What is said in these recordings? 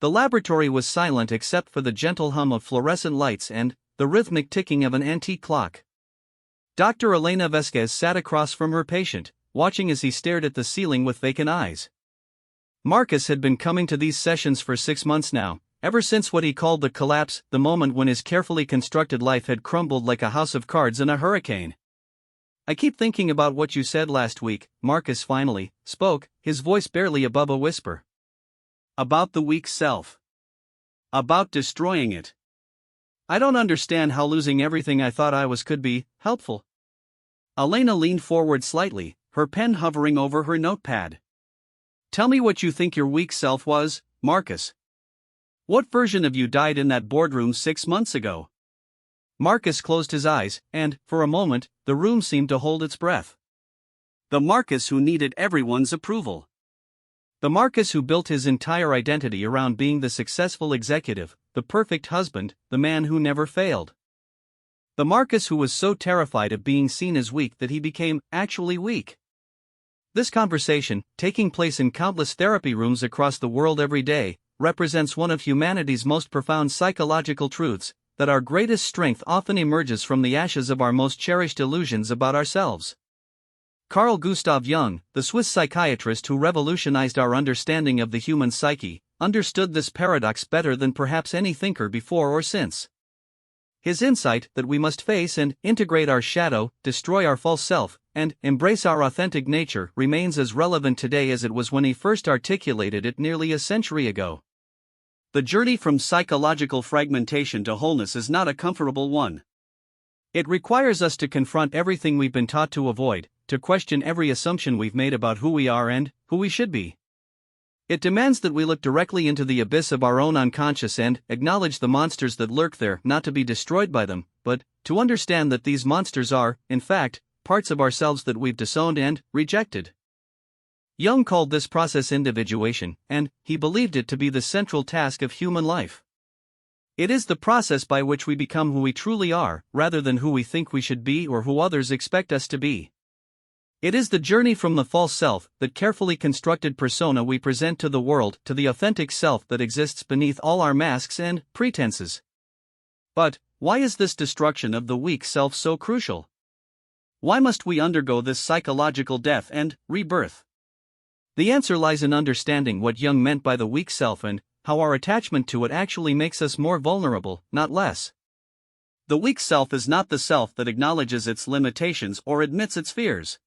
The laboratory was silent except for the gentle hum of fluorescent lights and the rhythmic ticking of an antique clock. Dr. Elena Vesquez sat across from her patient, watching as he stared at the ceiling with vacant eyes. Marcus had been coming to these sessions for 6 months now, ever since what he called the collapse, the moment when his carefully constructed life had crumbled like a house of cards in a hurricane. "I keep thinking about what you said last week," Marcus finally spoke, his voice barely above a whisper. "About the weak self. About destroying it. I don't understand how losing everything I thought I was could be helpful." Elena leaned forward slightly, her pen hovering over her notepad. "Tell me what you think your weak self was, Marcus. What version of you died in that boardroom 6 months ago?" Marcus closed his eyes, and, for a moment, the room seemed to hold its breath. The Marcus who needed everyone's approval. The Marcus who built his entire identity around being the successful executive, the perfect husband, the man who never failed. The Marcus who was so terrified of being seen as weak that he became actually weak. This conversation, taking place in countless therapy rooms across the world every day, represents one of humanity's most profound psychological truths, that our greatest strength often emerges from the ashes of our most cherished illusions about ourselves. Carl Gustav Jung, the Swiss psychiatrist who revolutionized our understanding of the human psyche, understood this paradox better than perhaps any thinker before or since. His insight that we must face and integrate our shadow, destroy our false self, and embrace our authentic nature remains as relevant today as it was when he first articulated it nearly a century ago. The journey from psychological fragmentation to wholeness is not a comfortable one. It requires us to confront everything we've been taught to avoid, to question every assumption we've made about who we are and who we should be. It demands that we look directly into the abyss of our own unconscious and acknowledge the monsters that lurk there, not to be destroyed by them, but to understand that these monsters are, in fact, parts of ourselves that we've disowned and rejected. Jung called this process individuation, and he believed it to be the central task of human life. It is the process by which we become who we truly are, rather than who we think we should be or who others expect us to be. It is the journey from the false self, that carefully constructed persona we present to the world, to the authentic self that exists beneath all our masks and pretenses. But, why is this destruction of the weak self so crucial? Why must we undergo this psychological death and rebirth? The answer lies in understanding what Jung meant by the weak self and how our attachment to it actually makes us more vulnerable, not less. The weak self is not the self that acknowledges its limitations or admits its fears.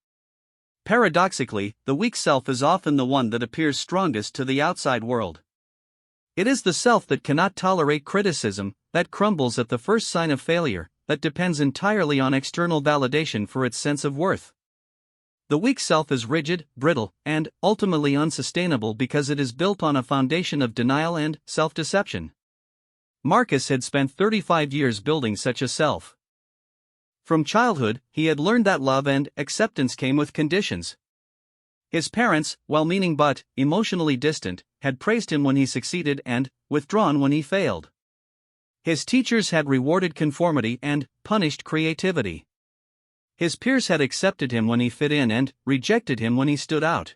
Paradoxically, the weak self is often the one that appears strongest to the outside world. It is the self that cannot tolerate criticism, that crumbles at the first sign of failure, that depends entirely on external validation for its sense of worth. The weak self is rigid, brittle, and ultimately unsustainable because it is built on a foundation of denial and self-deception. Marcus had spent 35 years building such a self. From childhood, he had learned that love and acceptance came with conditions. His parents, well-meaning but emotionally distant, had praised him when he succeeded and withdrawn when he failed. His teachers had rewarded conformity and punished creativity. His peers had accepted him when he fit in and rejected him when he stood out.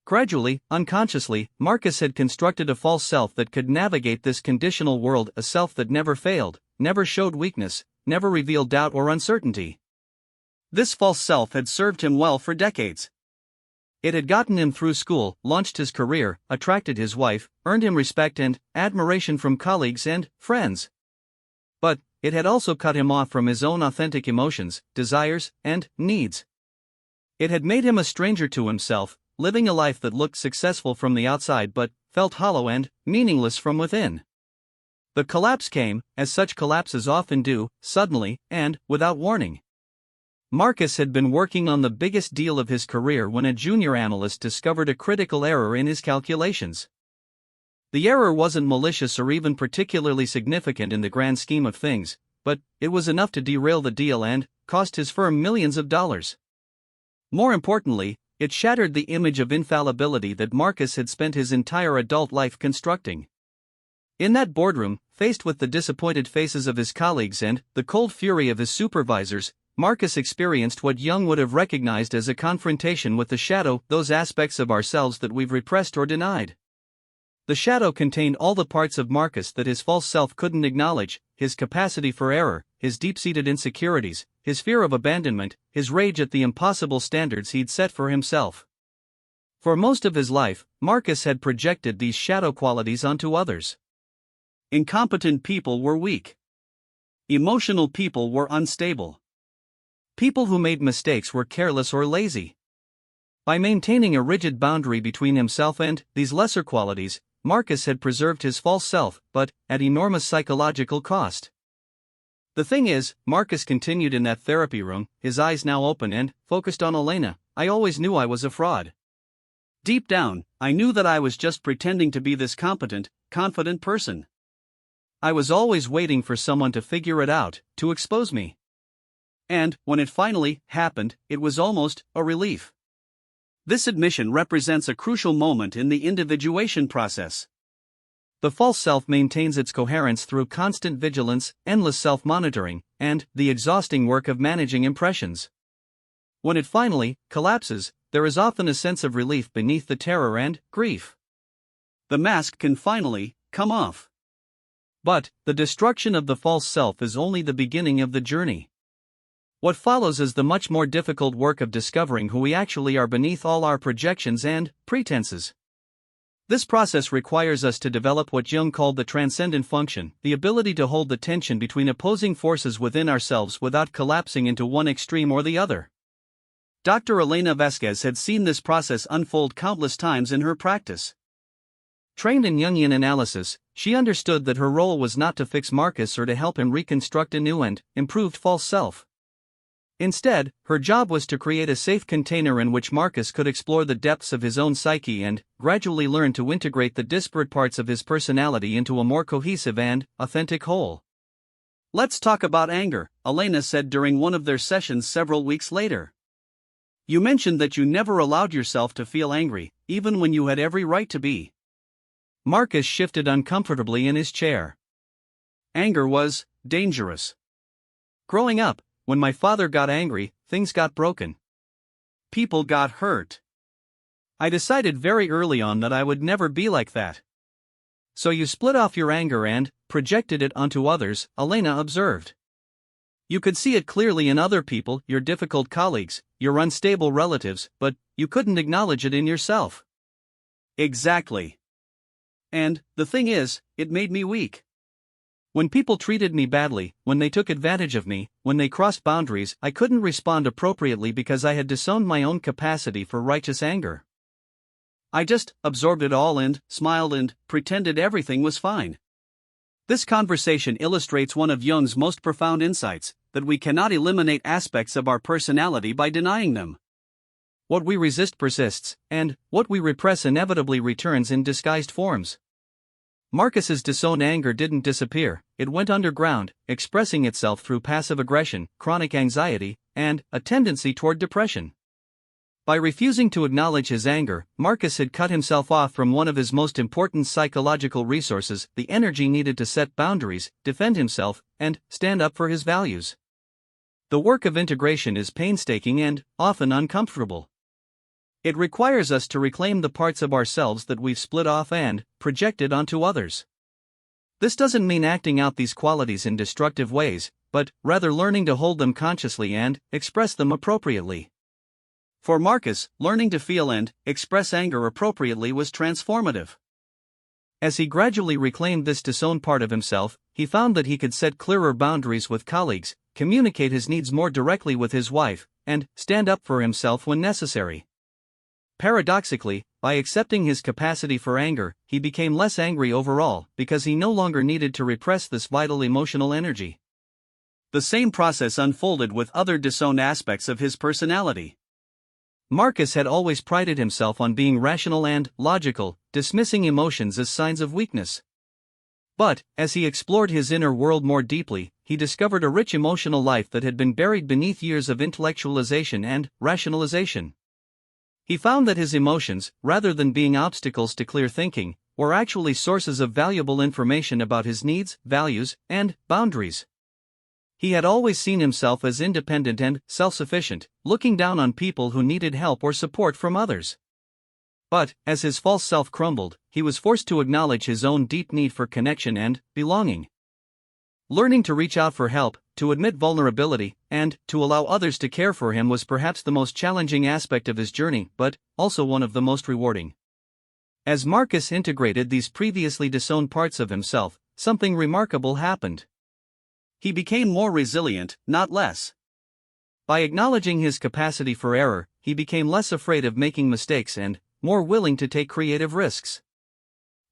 Gradually, unconsciously, Marcus had constructed a false self that could navigate this conditional world, a self that never failed, never showed weakness, never revealed doubt or uncertainty. This false self had served him well for decades. It had gotten him through school, launched his career, attracted his wife, earned him respect and admiration from colleagues and friends. But it had also cut him off from his own authentic emotions, desires, and needs. It had made him a stranger to himself, living a life that looked successful from the outside but felt hollow and meaningless from within. The collapse came, as such collapses often do, suddenly, and without warning. Marcus had been working on the biggest deal of his career when a junior analyst discovered a critical error in his calculations. The error wasn't malicious or even particularly significant in the grand scheme of things, but it was enough to derail the deal and cost his firm millions of dollars. More importantly, it shattered the image of infallibility that Marcus had spent his entire adult life constructing. In that boardroom, faced with the disappointed faces of his colleagues and the cold fury of his supervisors, Marcus experienced what Jung would have recognized as a confrontation with the shadow, those aspects of ourselves that we've repressed or denied. The shadow contained all the parts of Marcus that his false self couldn't acknowledge: his capacity for error, his deep-seated insecurities, his fear of abandonment, his rage at the impossible standards he'd set for himself. For most of his life, Marcus had projected these shadow qualities onto others. Incompetent people were weak. Emotional people were unstable. People who made mistakes were careless or lazy. By maintaining a rigid boundary between himself and these lesser qualities, Marcus had preserved his false self, but at enormous psychological cost. The thing is, Marcus continued in that therapy room, his eyes now open and focused on Elena. I always knew I was a fraud. Deep down, I knew that I was just pretending to be this competent, confident person. I was always waiting for someone to figure it out, to expose me. And, when it finally happened, it was almost a relief. This admission represents a crucial moment in the individuation process. The false self maintains its coherence through constant vigilance, endless self-monitoring, and the exhausting work of managing impressions. When it finally collapses, there is often a sense of relief beneath the terror and grief. The mask can finally come off. But the destruction of the false self is only the beginning of the journey. What follows is the much more difficult work of discovering who we actually are beneath all our projections and pretenses. This process requires us to develop what Jung called the transcendent function, the ability to hold the tension between opposing forces within ourselves without collapsing into one extreme or the other. Dr. Elena Vasquez had seen this process unfold countless times in her practice. Trained in Jungian analysis, she understood that her role was not to fix Marcus or to help him reconstruct a new and improved false self. Instead, her job was to create a safe container in which Marcus could explore the depths of his own psyche and gradually learn to integrate the disparate parts of his personality into a more cohesive and authentic whole. "Let's talk about anger," Elena said during one of their sessions several weeks later. "You mentioned that you never allowed yourself to feel angry, even when you had every right to be." Marcus shifted uncomfortably in his chair. Anger was dangerous. Growing up, when my father got angry, things got broken. People got hurt. I decided very early on that I would never be like that. "So you split off your anger and projected it onto others," Elena observed. "You could see it clearly in other people, your difficult colleagues, your unstable relatives, but you couldn't acknowledge it in yourself." Exactly. And the thing is, it made me weak. When people treated me badly, when they took advantage of me, when they crossed boundaries, I couldn't respond appropriately because I had disowned my own capacity for righteous anger. I just absorbed it all and smiled and pretended everything was fine. This conversation illustrates one of Jung's most profound insights, that we cannot eliminate aspects of our personality by denying them. What we resist persists, and what we repress inevitably returns in disguised forms. Marcus's disowned anger didn't disappear, it went underground, expressing itself through passive aggression, chronic anxiety, and a tendency toward depression. By refusing to acknowledge his anger, Marcus had cut himself off from one of his most important psychological resources, the energy needed to set boundaries, defend himself, and stand up for his values. The work of integration is painstaking and often uncomfortable. It requires us to reclaim the parts of ourselves that we've split off and projected onto others. This doesn't mean acting out these qualities in destructive ways, but rather learning to hold them consciously and express them appropriately. For Marcus, learning to feel and express anger appropriately was transformative. As he gradually reclaimed this disowned part of himself, he found that he could set clearer boundaries with colleagues, communicate his needs more directly with his wife, and stand up for himself when necessary. Paradoxically, by accepting his capacity for anger, he became less angry overall because he no longer needed to repress this vital emotional energy. The same process unfolded with other disowned aspects of his personality. Marcus had always prided himself on being rational and logical, dismissing emotions as signs of weakness. But, as he explored his inner world more deeply, he discovered a rich emotional life that had been buried beneath years of intellectualization and rationalization. He found that his emotions, rather than being obstacles to clear thinking, were actually sources of valuable information about his needs, values, and boundaries. He had always seen himself as independent and self-sufficient, looking down on people who needed help or support from others. But, as his false self crumbled, he was forced to acknowledge his own deep need for connection and belonging. Learning to reach out for help, to admit vulnerability, and to allow others to care for him was perhaps the most challenging aspect of his journey, but also one of the most rewarding. As Marcus integrated these previously disowned parts of himself, something remarkable happened. He became more resilient, not less. By acknowledging his capacity for error, he became less afraid of making mistakes and more willing to take creative risks.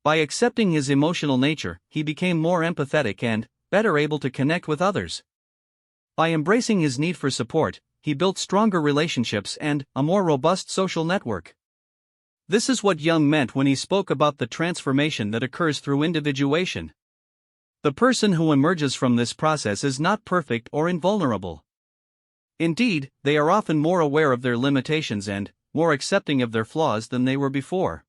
By accepting his emotional nature, he became more empathetic and better able to connect with others. By embracing his need for support, he built stronger relationships and a more robust social network. This is what Jung meant when he spoke about the transformation that occurs through individuation. The person who emerges from this process is not perfect or invulnerable. Indeed, they are often more aware of their limitations and more accepting of their flaws than they were before.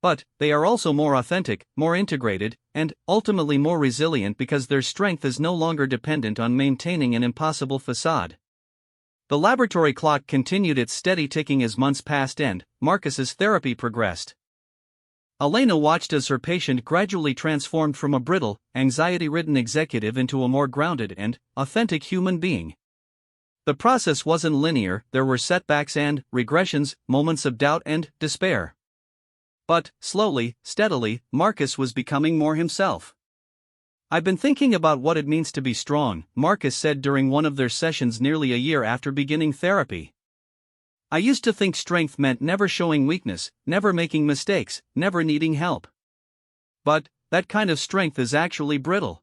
But they are also more authentic, more integrated, and ultimately more resilient because their strength is no longer dependent on maintaining an impossible facade. The laboratory clock continued its steady ticking as months passed and Marcus's therapy progressed. Elena watched as her patient gradually transformed from a brittle, anxiety-ridden executive into a more grounded and authentic human being. The process wasn't linear, there were setbacks and regressions, moments of doubt and despair. But, slowly, steadily, Marcus was becoming more himself. "I've been thinking about what it means to be strong," Marcus said during one of their sessions nearly a year after beginning therapy. "I used to think strength meant never showing weakness, never making mistakes, never needing help. But that kind of strength is actually brittle.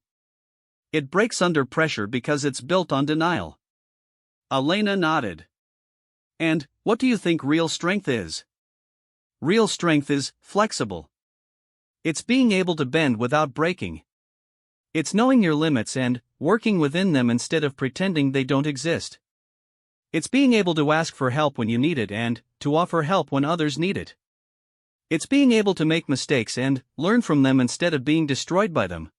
It breaks under pressure because it's built on denial." Elena nodded. "And what do you think real strength is?" "Real strength is flexible. It's being able to bend without breaking. It's knowing your limits and working within them instead of pretending they don't exist. It's being able to ask for help when you need it and to offer help when others need it. It's being able to make mistakes and learn from them instead of being destroyed by them."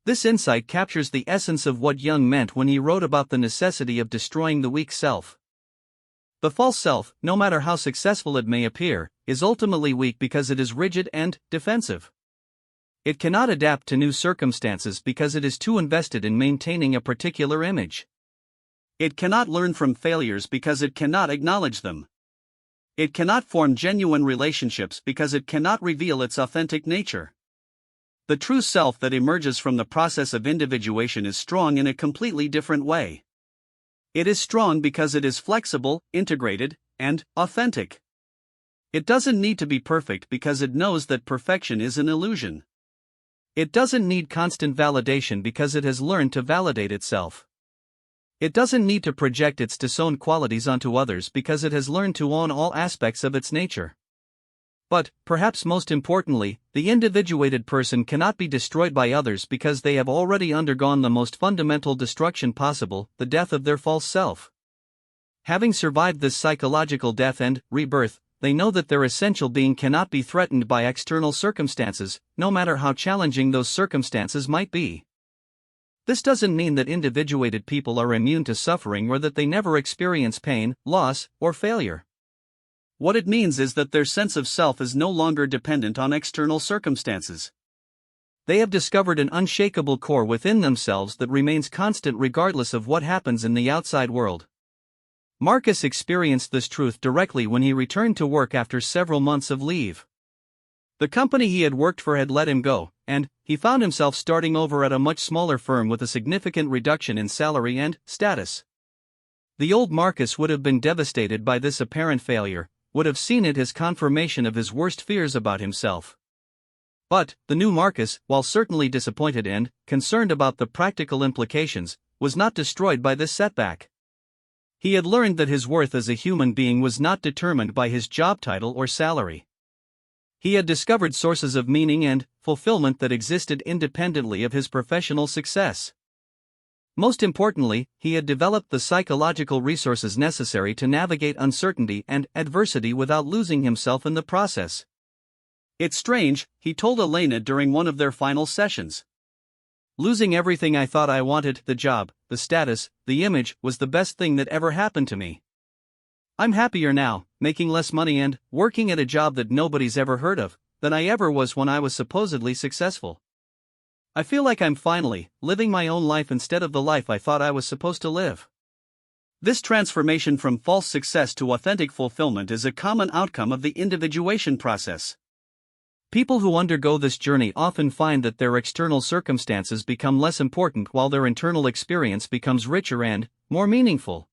This insight captures the essence of what Jung meant when he wrote about the necessity of destroying the weak self. The false self, no matter how successful it may appear, is ultimately weak because it is rigid and defensive. It cannot adapt to new circumstances because it is too invested in maintaining a particular image. It cannot learn from failures because it cannot acknowledge them. It cannot form genuine relationships because it cannot reveal its authentic nature. The true self that emerges from the process of individuation is strong in a completely different way. It is strong because it is flexible, integrated, and authentic. It doesn't need to be perfect because it knows that perfection is an illusion. It doesn't need constant validation because it has learned to validate itself. It doesn't need to project its disowned qualities onto others because it has learned to own all aspects of its nature. But, perhaps most importantly, the individuated person cannot be destroyed by others because they have already undergone the most fundamental destruction possible, the death of their false self. Having survived this psychological death and rebirth, they know that their essential being cannot be threatened by external circumstances, no matter how challenging those circumstances might be. This doesn't mean that individuated people are immune to suffering or that they never experience pain, loss, or failure. What it means is that their sense of self is no longer dependent on external circumstances. They have discovered an unshakable core within themselves that remains constant regardless of what happens in the outside world. Marcus experienced this truth directly when he returned to work after several months of leave. The company he had worked for had let him go, and he found himself starting over at a much smaller firm with a significant reduction in salary and status. The old Marcus would have been devastated by this apparent failure, would have seen it as confirmation of his worst fears about himself. But the new Marcus, while certainly disappointed and concerned about the practical implications, was not destroyed by this setback. He had learned that his worth as a human being was not determined by his job title or salary. He had discovered sources of meaning and fulfillment that existed independently of his professional success. Most importantly, he had developed the psychological resources necessary to navigate uncertainty and adversity without losing himself in the process. "It's strange," he told Elena during one of their final sessions. "Losing everything I thought I wanted, the job, the status, the image, was the best thing that ever happened to me. I'm happier now, making less money and working at a job that nobody's ever heard of, than I ever was when I was supposedly successful. I feel like I'm finally living my own life instead of the life I thought I was supposed to live. This transformation from false success to authentic fulfillment is a common outcome of the individuation process. People who undergo this journey often find that their external circumstances become less important while their internal experience becomes richer and more meaningful.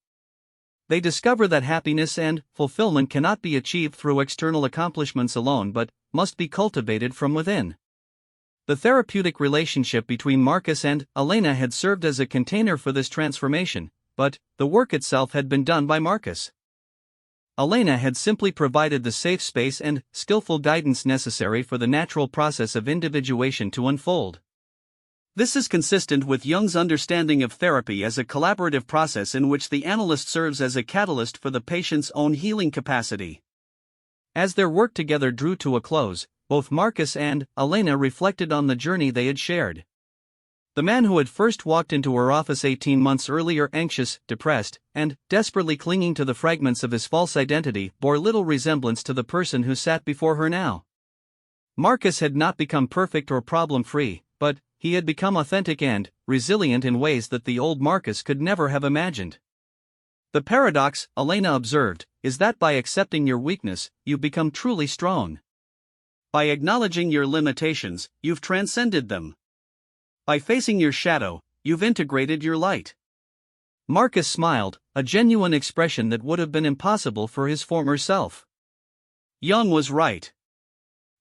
They discover that happiness and fulfillment cannot be achieved through external accomplishments alone but must be cultivated from within. The therapeutic relationship between Marcus and Elena had served as a container for this transformation, but the work itself had been done by Marcus. Elena had simply provided the safe space and skillful guidance necessary for the natural process of individuation to unfold. This is consistent with Jung's understanding of therapy as a collaborative process in which the analyst serves as a catalyst for the patient's own healing capacity. As their work together drew to a close, both Marcus and Elena reflected on the journey they had shared. The man who had first walked into her office 18 months earlier, anxious, depressed, and desperately clinging to the fragments of his false identity, bore little resemblance to the person who sat before her now. Marcus had not become perfect or problem-free, but he had become authentic and resilient in ways that the old Marcus could never have imagined. The paradox, Elena observed, is that by accepting your weakness, you become truly strong. By acknowledging your limitations, you've transcended them. By facing your shadow, you've integrated your light. Marcus smiled, a genuine expression that would have been impossible for his former self. Jung was right.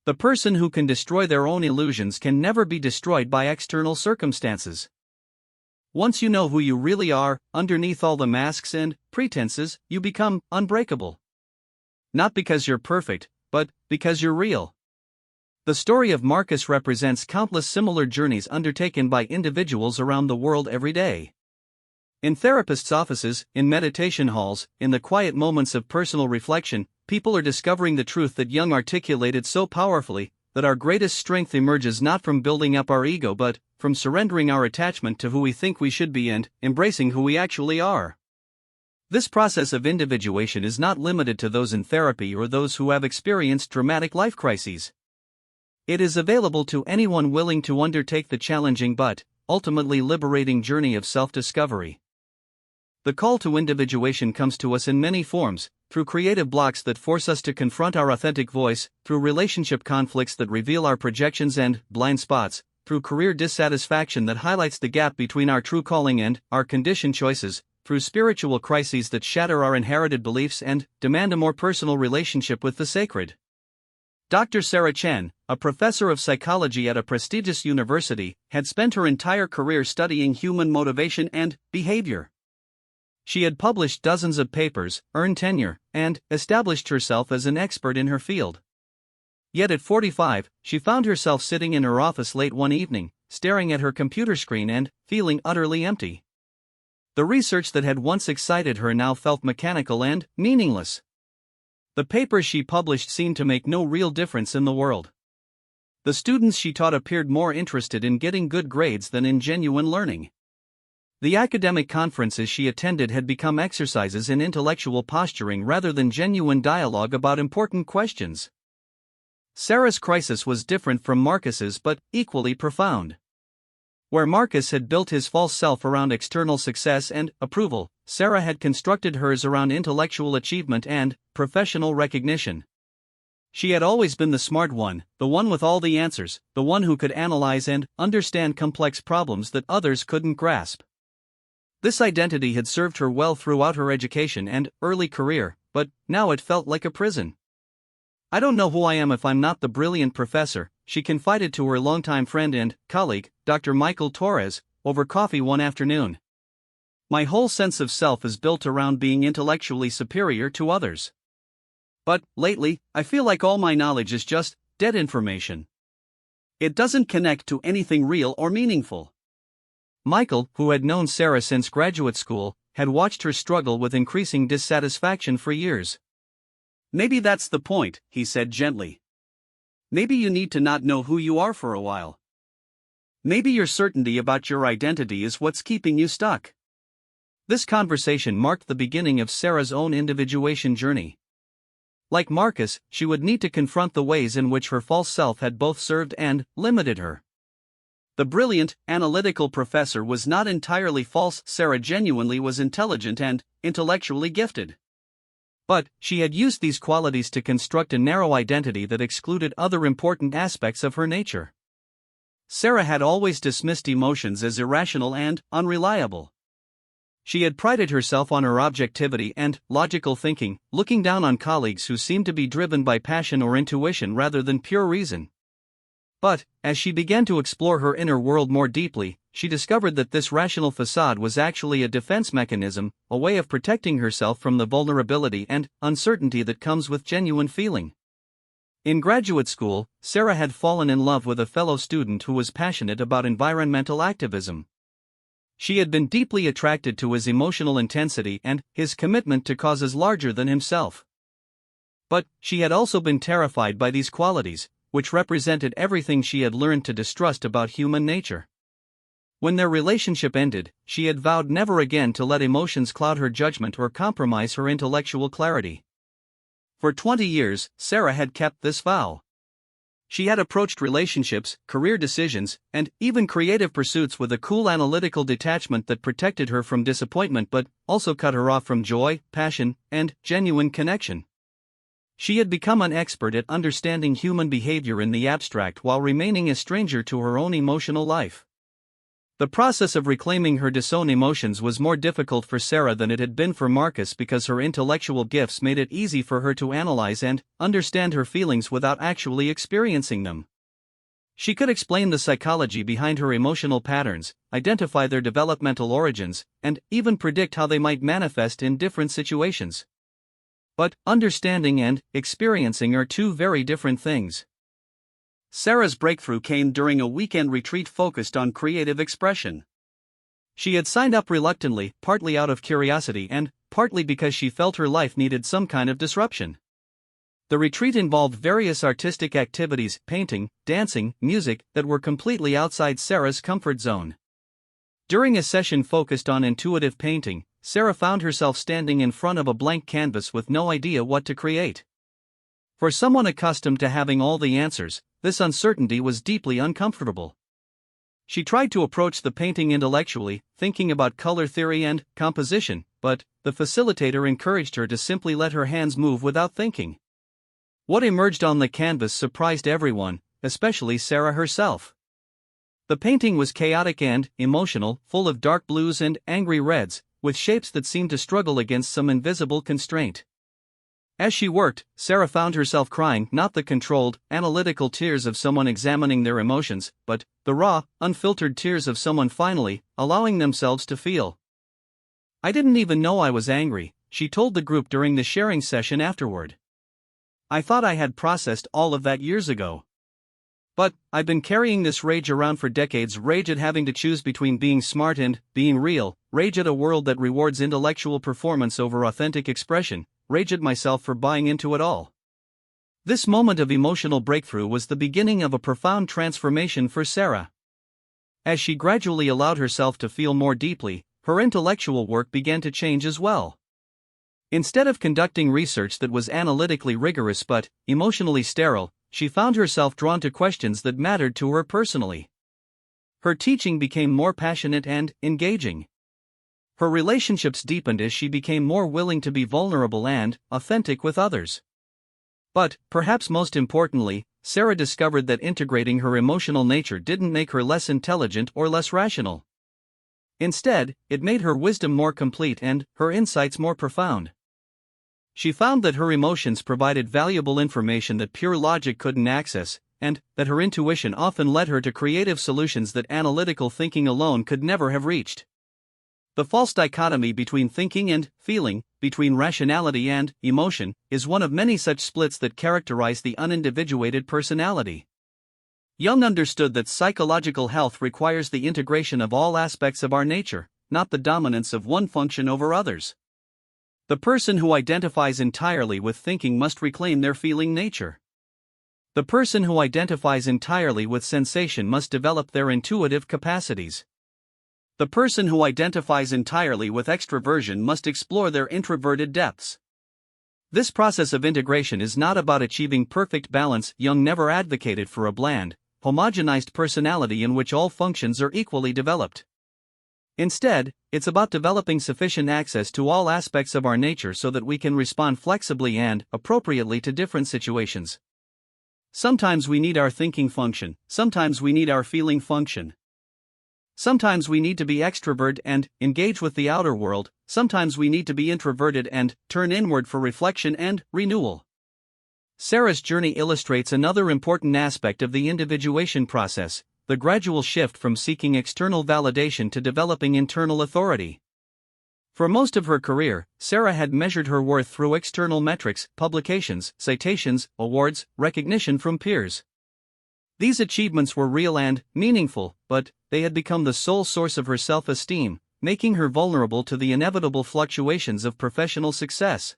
The person who can destroy their own illusions can never be destroyed by external circumstances. Once you know who you really are, underneath all the masks and pretenses, you become unbreakable. Not because you're perfect, but because you're real. The story of Marcus represents countless similar journeys undertaken by individuals around the world every day. In therapists' offices, in meditation halls, in the quiet moments of personal reflection, people are discovering the truth that Jung articulated so powerfully, that our greatest strength emerges not from building up our ego but from surrendering our attachment to who we think we should be and embracing who we actually are. This process of individuation is not limited to those in therapy or those who have experienced dramatic life crises. It is available to anyone willing to undertake the challenging but ultimately liberating journey of self-discovery. The call to individuation comes to us in many forms, through creative blocks that force us to confront our authentic voice, through relationship conflicts that reveal our projections and blind spots, through career dissatisfaction that highlights the gap between our true calling and our conditioned choices, through spiritual crises that shatter our inherited beliefs and demand a more personal relationship with the sacred. Dr. Sarah Chen, a professor of psychology at a prestigious university, had spent her entire career studying human motivation and behavior. She had published dozens of papers, earned tenure, and established herself as an expert in her field. Yet at 45, she found herself sitting in her office late one evening, staring at her computer screen and feeling utterly empty. The research that had once excited her now felt mechanical and meaningless. The papers she published seemed to make no real difference in the world. The students she taught appeared more interested in getting good grades than in genuine learning. The academic conferences she attended had become exercises in intellectual posturing rather than genuine dialogue about important questions. Sarah's crisis was different from Marcus's but equally profound. Where Marcus had built his false self around external success and approval, Sarah had constructed hers around intellectual achievement and professional recognition. She had always been the smart one, the one with all the answers, the one who could analyze and understand complex problems that others couldn't grasp. This identity had served her well throughout her education and early career, but now it felt like a prison. "I don't know who I am if I'm not the brilliant professor," she confided to her longtime friend and colleague, Dr. Michael Torres, over coffee one afternoon. "My whole sense of self is built around being intellectually superior to others. But, lately, I feel like all my knowledge is just dead information. It doesn't connect to anything real or meaningful." Michael, who had known Sarah since graduate school, had watched her struggle with increasing dissatisfaction for years. "Maybe that's the point," he said gently. "Maybe you need to not know who you are for a while. Maybe your certainty about your identity is what's keeping you stuck. This conversation marked the beginning of Sarah's own individuation journey. Like Marcus, she would need to confront the ways in which her false self had both served and limited her. The brilliant, analytical professor was not entirely false. Sarah genuinely was intelligent and intellectually gifted. But she had used these qualities to construct a narrow identity that excluded other important aspects of her nature. Sarah had always dismissed emotions as irrational and unreliable. She had prided herself on her objectivity and logical thinking, looking down on colleagues who seemed to be driven by passion or intuition rather than pure reason. But, as she began to explore her inner world more deeply, she discovered that this rational facade was actually a defense mechanism, a way of protecting herself from the vulnerability and uncertainty that comes with genuine feeling. In graduate school, Sarah had fallen in love with a fellow student who was passionate about environmental activism. She had been deeply attracted to his emotional intensity and his commitment to causes larger than himself. But she had also been terrified by these qualities, which represented everything she had learned to distrust about human nature. When their relationship ended, she had vowed never again to let emotions cloud her judgment or compromise her intellectual clarity. For 20 years, Sarah had kept this vow. She had approached relationships, career decisions, and even creative pursuits with a cool analytical detachment that protected her from disappointment but also cut her off from joy, passion, and genuine connection. She had become an expert at understanding human behavior in the abstract while remaining a stranger to her own emotional life. The process of reclaiming her disowned emotions was more difficult for Sarah than it had been for Marcus because her intellectual gifts made it easy for her to analyze and understand her feelings without actually experiencing them. She could explain the psychology behind her emotional patterns, identify their developmental origins, and even predict how they might manifest in different situations. But understanding and experiencing are two very different things. Sarah's breakthrough came during a weekend retreat focused on creative expression. She had signed up reluctantly, partly out of curiosity and partly because she felt her life needed some kind of disruption. The retreat involved various artistic activities, painting, dancing, music, that were completely outside Sarah's comfort zone. During a session focused on intuitive painting, Sarah found herself standing in front of a blank canvas with no idea what to create. For someone accustomed to having all the answers, this uncertainty was deeply uncomfortable. She tried to approach the painting intellectually, thinking about color theory and composition, but the facilitator encouraged her to simply let her hands move without thinking. What emerged on the canvas surprised everyone, especially Sarah herself. The painting was chaotic and emotional, full of dark blues and angry reds, with shapes that seemed to struggle against some invisible constraint. As she worked, Sarah found herself crying, not the controlled, analytical tears of someone examining their emotions, but the raw, unfiltered tears of someone finally allowing themselves to feel. "I didn't even know I was angry," she told the group during the sharing session afterward. "I thought I had processed all of that years ago. But I've been carrying this rage around for decades, rage at having to choose between being smart and being real, rage at a world that rewards intellectual performance over authentic expression, rage at myself for buying into it all." This moment of emotional breakthrough was the beginning of a profound transformation for Sarah. As she gradually allowed herself to feel more deeply, her intellectual work began to change as well. Instead of conducting research that was analytically rigorous but emotionally sterile, she found herself drawn to questions that mattered to her personally. Her teaching became more passionate and engaging. Her relationships deepened as she became more willing to be vulnerable and authentic with others. But, perhaps most importantly, Sarah discovered that integrating her emotional nature didn't make her less intelligent or less rational. Instead, it made her wisdom more complete and her insights more profound. She found that her emotions provided valuable information that pure logic couldn't access, and that her intuition often led her to creative solutions that analytical thinking alone could never have reached. The false dichotomy between thinking and feeling, between rationality and emotion, is one of many such splits that characterize the unindividuated personality. Jung understood that psychological health requires the integration of all aspects of our nature, not the dominance of one function over others. The person who identifies entirely with thinking must reclaim their feeling nature. The person who identifies entirely with sensation must develop their intuitive capacities. The person who identifies entirely with extroversion must explore their introverted depths. This process of integration is not about achieving perfect balance. Jung never advocated for a bland, homogenized personality in which all functions are equally developed. Instead, it's about developing sufficient access to all aspects of our nature so that we can respond flexibly and appropriately to different situations. Sometimes we need our thinking function, sometimes we need our feeling function. Sometimes we need to be extrovert and engage with the outer world, sometimes we need to be introverted and turn inward for reflection and renewal. Sarah's journey illustrates another important aspect of the individuation process, the gradual shift from seeking external validation to developing internal authority. For most of her career, Sarah had measured her worth through external metrics, publications, citations, awards, recognition from peers. These achievements were real and meaningful, but they had become the sole source of her self-esteem, making her vulnerable to the inevitable fluctuations of professional success.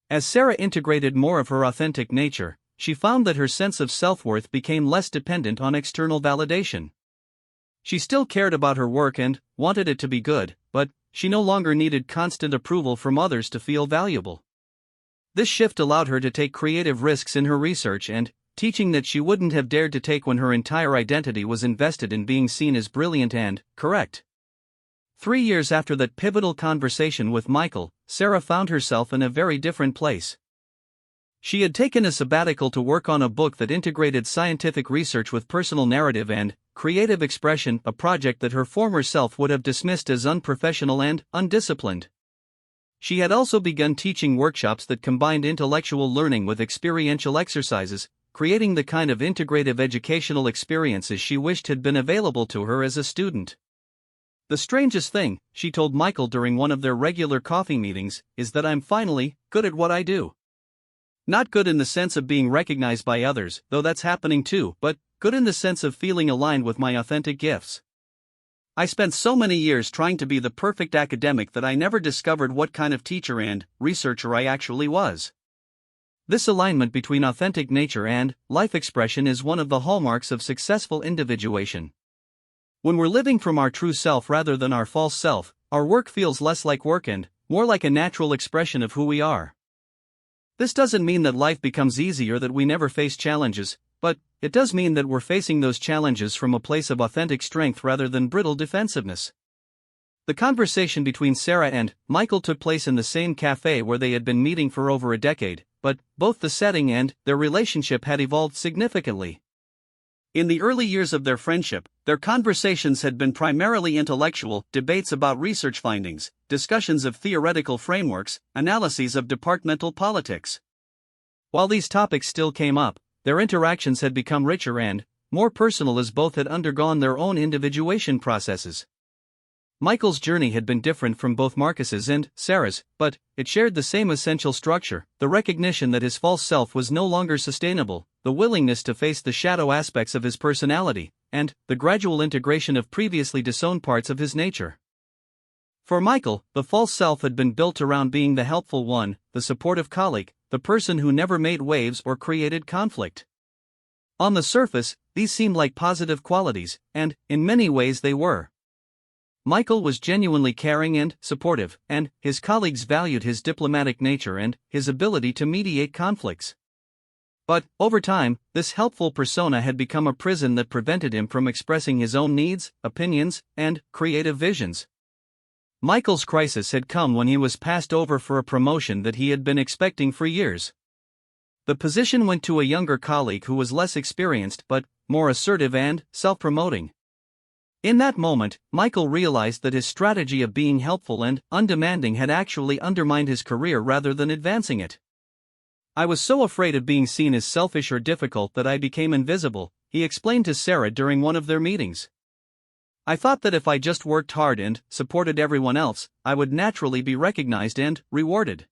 As Sarah integrated more of her authentic nature, she found that her sense of self-worth became less dependent on external validation. She still cared about her work and wanted it to be good, but she no longer needed constant approval from others to feel valuable. This shift allowed her to take creative risks in her research and teaching that she wouldn't have dared to take when her entire identity was invested in being seen as brilliant and correct. 3 years after that pivotal conversation with Michael, Sarah found herself in a very different place. She had taken a sabbatical to work on a book that integrated scientific research with personal narrative and creative expression, a project that her former self would have dismissed as unprofessional and undisciplined. She had also begun teaching workshops that combined intellectual learning with experiential exercises, creating the kind of integrative educational experiences she wished had been available to her as a student. The strangest thing, she told Michael during one of their regular coffee meetings, is that I'm finally good at what I do. Not good in the sense of being recognized by others, though that's happening too, but good in the sense of feeling aligned with my authentic gifts. I spent so many years trying to be the perfect academic that I never discovered what kind of teacher and researcher I actually was. This alignment between authentic nature and life expression is one of the hallmarks of successful individuation. When we're living from our true self rather than our false self, our work feels less like work and more like a natural expression of who we are. This doesn't mean that life becomes easy or that we never face challenges, but it does mean that we're facing those challenges from a place of authentic strength rather than brittle defensiveness. The conversation between Sarah and Michael took place in the same cafe where they had been meeting for over a decade, but both the setting and their relationship had evolved significantly. In the early years of their friendship, their conversations had been primarily intellectual, debates about research findings, discussions of theoretical frameworks, analyses of departmental politics. While these topics still came up, their interactions had become richer and more personal as both had undergone their own individuation processes. Michael's journey had been different from both Marcus's and Sarah's, but it shared the same essential structure: the recognition that his false self was no longer sustainable, the willingness to face the shadow aspects of his personality, and the gradual integration of previously disowned parts of his nature. For Michael, the false self had been built around being the helpful one, the supportive colleague, the person who never made waves or created conflict. On the surface, these seemed like positive qualities, and in many ways they were. Michael was genuinely caring and supportive, and his colleagues valued his diplomatic nature and his ability to mediate conflicts. But, over time, this helpful persona had become a prison that prevented him from expressing his own needs, opinions, and creative visions. Michael's crisis had come when he was passed over for a promotion that he had been expecting for years. The position went to a younger colleague who was less experienced but more assertive and self-promoting. In that moment, Michael realized that his strategy of being helpful and undemanding had actually undermined his career rather than advancing it. I was so afraid of being seen as selfish or difficult that I became invisible, he explained to Sarah during one of their meetings. I thought that if I just worked hard and supported everyone else, I would naturally be recognized and rewarded.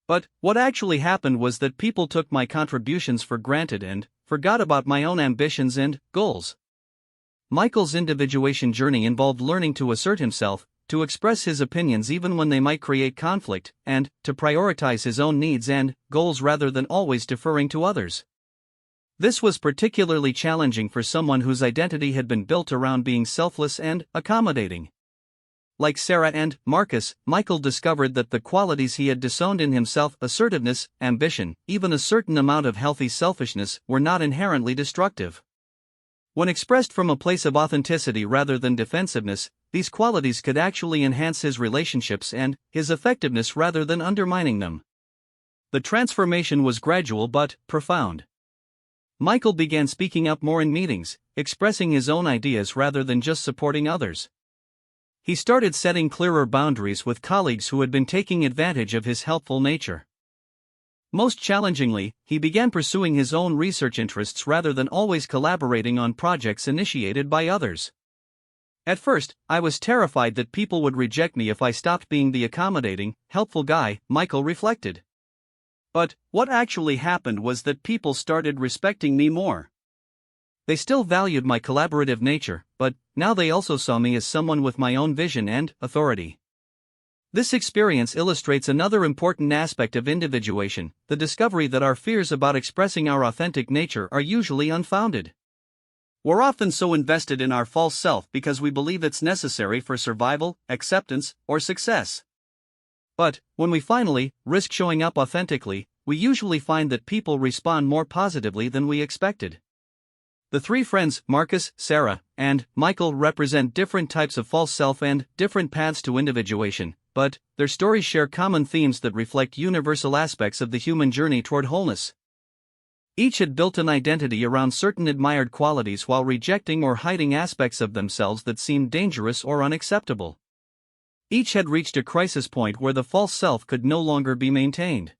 But what actually happened was that people took my contributions for granted and forgot about my own ambitions and goals. Michael's individuation journey involved learning to assert himself, to express his opinions even when they might create conflict, and to prioritize his own needs and goals rather than always deferring to others. This was particularly challenging for someone whose identity had been built around being selfless and accommodating. Like Sarah and Marcus, Michael discovered that the qualities he had disowned in himself, assertiveness, ambition, even a certain amount of healthy selfishness, were not inherently destructive. When expressed from a place of authenticity rather than defensiveness, these qualities could actually enhance his relationships and his effectiveness rather than undermining them. The transformation was gradual but profound. Michael began speaking up more in meetings, expressing his own ideas rather than just supporting others. He started setting clearer boundaries with colleagues who had been taking advantage of his helpful nature. Most challengingly, he began pursuing his own research interests rather than always collaborating on projects initiated by others. At first, I was terrified that people would reject me if I stopped being the accommodating, helpful guy, Michael reflected. But what actually happened was that people started respecting me more. They still valued my collaborative nature, but now they also saw me as someone with my own vision and authority. This experience illustrates another important aspect of individuation, the discovery that our fears about expressing our authentic nature are usually unfounded. We're often so invested in our false self because we believe it's necessary for survival, acceptance, or success. But when we finally risk showing up authentically, we usually find that people respond more positively than we expected. The three friends, Marcus, Sarah, and Michael, represent different types of false self and different paths to individuation, but their stories share common themes that reflect universal aspects of the human journey toward wholeness. Each had built an identity around certain admired qualities while rejecting or hiding aspects of themselves that seemed dangerous or unacceptable. Each had reached a crisis point where the false self could no longer be maintained.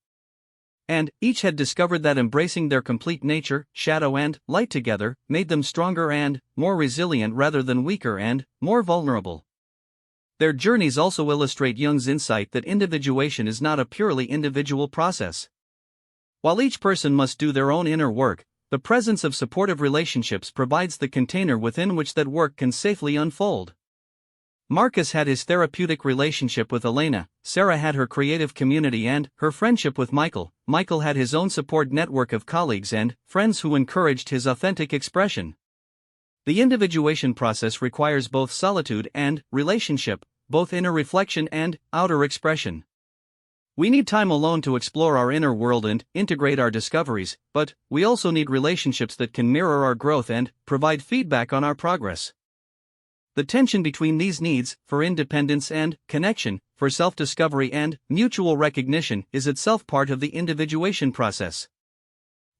And each had discovered that embracing their complete nature, shadow and light together, made them stronger and more resilient rather than weaker and more vulnerable. Their journeys also illustrate Jung's insight that individuation is not a purely individual process. While each person must do their own inner work, the presence of supportive relationships provides the container within which that work can safely unfold. Marcus had his therapeutic relationship with Elena, Sarah had her creative community and her friendship with Michael. Michael had his own support network of colleagues and friends who encouraged his authentic expression. The individuation process requires both solitude and relationship, both inner reflection and outer expression. We need time alone to explore our inner world and integrate our discoveries, but we also need relationships that can mirror our growth and provide feedback on our progress. The tension between these needs, for independence and connection, for self-discovery and mutual recognition, is itself part of the individuation process.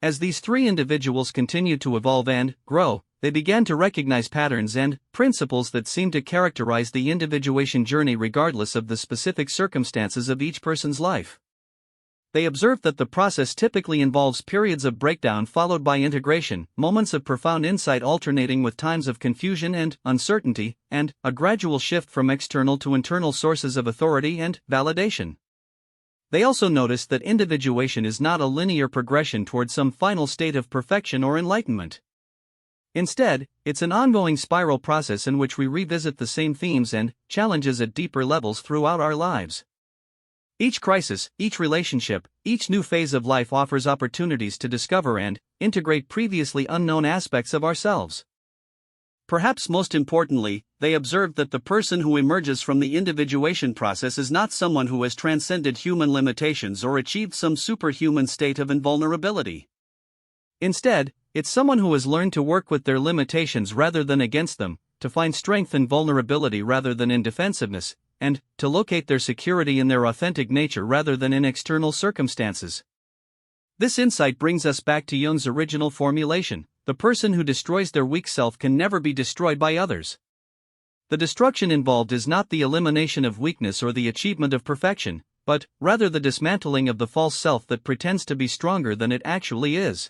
As these three individuals continued to evolve and grow, they began to recognize patterns and principles that seemed to characterize the individuation journey regardless of the specific circumstances of each person's life. They observed that the process typically involves periods of breakdown followed by integration, moments of profound insight alternating with times of confusion and uncertainty, and a gradual shift from external to internal sources of authority and validation. They also noticed that individuation is not a linear progression toward some final state of perfection or enlightenment. Instead, it's an ongoing spiral process in which we revisit the same themes and challenges at deeper levels throughout our lives. Each crisis, each relationship, each new phase of life offers opportunities to discover and integrate previously unknown aspects of ourselves. Perhaps most importantly, they observed that the person who emerges from the individuation process is not someone who has transcended human limitations or achieved some superhuman state of invulnerability. Instead, it's someone who has learned to work with their limitations rather than against them, to find strength in vulnerability rather than in defensiveness, and to locate their security in their authentic nature rather than in external circumstances. This insight brings us back to Jung's original formulation: the person who destroys their weak self can never be destroyed by others. The destruction involved is not the elimination of weakness or the achievement of perfection, but rather the dismantling of the false self that pretends to be stronger than it actually is.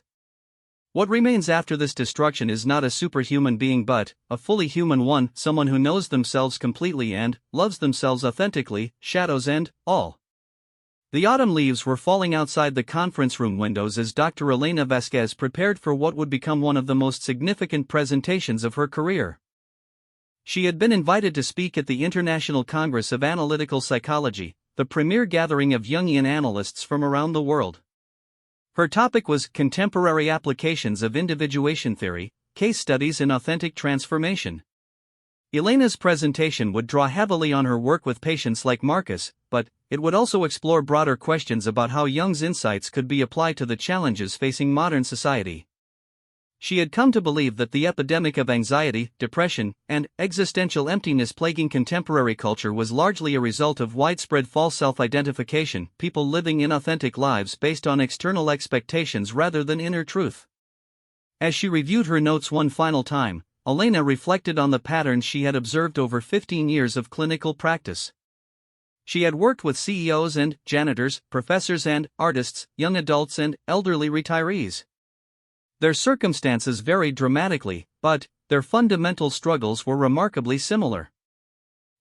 What remains after this destruction is not a superhuman being but a fully human one, someone who knows themselves completely and loves themselves authentically, shadows and all. The autumn leaves were falling outside the conference room windows as Dr. Elena Vasquez prepared for what would become one of the most significant presentations of her career. She had been invited to speak at the International Congress of Analytical Psychology, the premier gathering of Jungian analysts from around the world. Her topic was Contemporary Applications of Individuation Theory, Case Studies in Authentic Transformation. Elena's presentation would draw heavily on her work with patients like Marcus, but it would also explore broader questions about how Jung's insights could be applied to the challenges facing modern society. She had come to believe that the epidemic of anxiety, depression, and existential emptiness plaguing contemporary culture was largely a result of widespread false self-identification, people living inauthentic lives based on external expectations rather than inner truth. As she reviewed her notes one final time, Elena reflected on the patterns she had observed over 15 years of clinical practice. She had worked with CEOs and janitors, professors and artists, young adults and elderly retirees. Their circumstances varied dramatically, but their fundamental struggles were remarkably similar.